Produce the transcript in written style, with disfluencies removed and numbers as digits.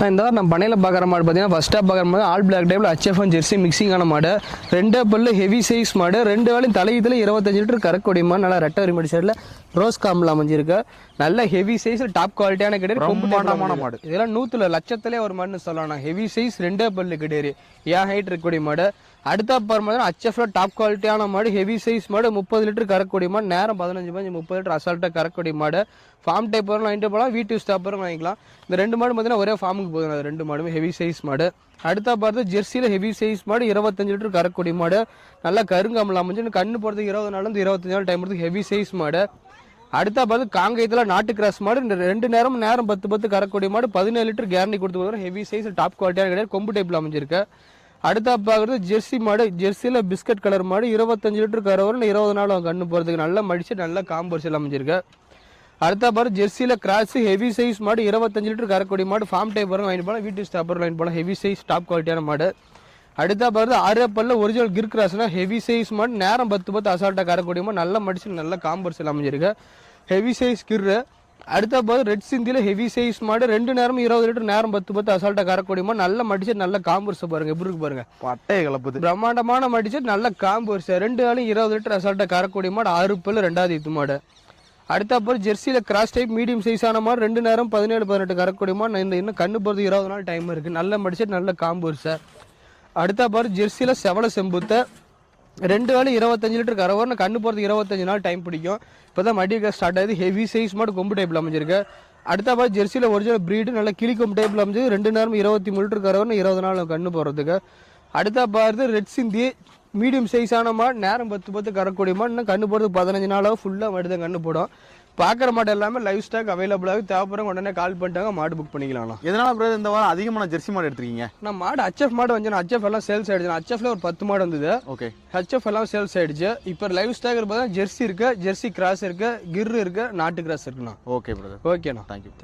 இந்த நம்ம பண்ணையில் பார்க்குற மாடு பார்த்தீங்கன்னா ஃபஸ்ட்டாக பார்க்குற மாடு ஆல் பிளாக் டைப்பில் HF ஜெர்சி மிக்சிங்கான மாடு. 2 பல்லு ஹெவி சைஸ் மாடு. 2 வேலையும் தலையத்தில் 25 லிட்டர் கறக்கூடிய மாடு. நல்லா ரெட்டை வரி மாடு சைடில் ரோஸ் காம்பில் அமைஞ்சிருக்கு. நல்ல ஹெவி சைஸ் டாப் குவாலிட்டியான கிடையாது. பிரம்மாண்டமான மாடு. இதெல்லாம் 100 லட்சத்திலே ஒரு மாடுன்னு சொல்லலாம். ஹெவி சைஸ் 2 பல்லு கிடையாது. ஏன் ஹைட் இருக்கக்கூடிய மாடு. அடுத்த பார்க்கும்போது HF டாப் குவாலிட்டியான மாடு. ஹெவி சைஸ் மாடு. 30 லிட்டர் கறக்கூடிய மாடு. நேரம் 15 30 லிட்டர் அசால்ட்டாக கறக்கூடிய மாடு. ஃபார்ம் டைப் வரும் வாங்கிட்டு போகலாம், வீட்டு ஸ்டாப்பரும் வாங்கிக்கலாம். இந்த 2 மாடு பார்த்தீங்கன்னா ஒரே ஃபார்முக்கு போகுது. அது 2 மாடுமே ஹெவி சைஸ் மாடு. அடுத்த பார்த்து ஜெர்சியில் ஹெவி சைஸ் மாடு. 25 லிட்டர் கறக்கூடிய மாடு. நல்லா கருங்காமல் அமைஞ்சு கண்ணு போகிறதுக்கு 20 நாள்லேருந்து 25 நாள் டைம் எடுத்து ஹெவி சைஸ் மாடு. அடுத்த பார்த்து காங்கயத்தில் நாட்டு கிராஸ் மாடு. இந்த 2 நேரம் 10 கறக்கூடிய மாடு. 17 லிட்டர் கேரண்டி கொடுத்து போகிறோம். ஹெவி சைஸ் டாப் குவாலிட்டியான கிடையாது. கொம்பு டைப்பில் அமைஞ்சிருக்கு. அடுத்த பார்க்குறது ஜெர்சி மாடு. ஜெர்சியில் பிஸ்கட் கலர் மாடு. 25 லிட்டர் கரை வரும். 20 நாள் கண்ணு போகிறதுக்கு நல்லா மடிச்சு நல்லா காம்பர்ஸில் அமைஞ்சிருக்கு. அடுத்த பாரு ஜெர்சியில் கிராஸ் ஹெவி சைஸ் மாடு. 25 லிட்டர் கறக்கூடிய மாடு. ஃபார்ம் டைப் வரும் வாங்கிட்டு போகலாம், வீட்டு ஸ்டாப்பர் வாங்கிட்டு போகலாம். ஹெவி சைஸ் டாப் குவாலிட்டியான மாடு. அடுத்த பாரு 6 பல்ல ஒரிஜினல் கிர் கிராஸ்னா ஹெவி சைஸ் மாடு. நேரம் 10 அசால்ட்டாக கறக்கூடிய மாடு. நல்லா மடிச்சு நல்லா காம்பர்ஸில் அமைஞ்சிருக்கு. ஹெவி சைஸ் கிர்ரு. அடுத்த பாரு ரெட் சிந்தியில் ஹெவி சைஸ் மாடு. 2 நேரம் 20 லிட்டர் நேரம் 10 அசால்ட்டாக கறக்கூடிய மாடு. நல்லா மடிச்சு நல்ல காம்பர்ஸ் பாருங்க எப்படி இருக்கு பாருங்க. பட்டையை கலப்புது. பிரம்மாண்டமான மடிச்சு நல்ல காம்பர்ஸ். 2 நாளும் 20 லிட்டர் அசால்ட்டாக கறக்கூடிய மாடு. 6 பல்லு 2வது இது மாடு. அடுத்த அப்புறம் ஜெர்சியில் கிராஸ் டைப் மீடியம் சைஸான மாடு. 2 நேரம் 17 18 கறக்கூடிய மாடு. இன்னும் கண்ணு போகிறது 20 நாள் டைம் இருக்குது. நல்ல மடிச்சு நல்ல காம்பூர் சார். அடுத்த பாரு ஜெர்சியில் செவலை செம்புத்தை. 2 வேலை 25 லிட்டர் கரை வரும். கண்ணு போகிறது 25 நாள் டைம் பிடிக்கும். இப்போ தான் மடி ஸ்டார்ட் ஆகுது. ஹெவி சைஸ் மாடு. கொம்பு டைப்பில் அமைஞ்சிருக்கு. அடுத்த பாரு ஜெர்சியில் ஒரிஜினல் ப்ரீடு. நல்லா கிளி கொம்பு டைப்பில் அமைஞ்சு 2 நேரம் 23 லிட்டர் கரை வரும். 20 நாள் கண்ணு போகிறதுக்கு. அடுத்த பாரு ரெட் சிந்தி மீடியம் சைஸான மாடு. நேரம் 10 கறக்கூடிய மாடு. இன்னும் கண்ணு போடுறது 15 நாளாக ஃபுல்லாக மாடு தான் கண்ணு போடும். பார்க்குற மாடு எல்லாமே லைவ் ஸ்டாக் அவைலபிளாக தேவைப்படுறவங்க உடனே கால் பண்ணிட்டாங்க மாடு புக் பண்ணிக்கலாம். எதனால பிரதர் இந்த வாரம் அதிகமான ஜெர்சி மாடு எடுத்துருக்கீங்க? நான் மாடு HF மாடு வந்து HF எல்லாம் சேல்ஸ் ஆயிடுச்சு. HFல ஒரு 10 மாடு வந்தது. ஓகே. HF எல்லாம் சேல்ஸ் ஆயிடுச்சு. இப்போ லைவ் ஸ்டாக் பார்த்தா ஜெர்சி இருக்கு, ஜெர்சி கிராஸ் இருக்கு, கிர் இருக்கு, நாட்டு கிராஸ் இருக்குண்ணா. Okay brother. ஓகேண்ணா, தேங்க்யூ.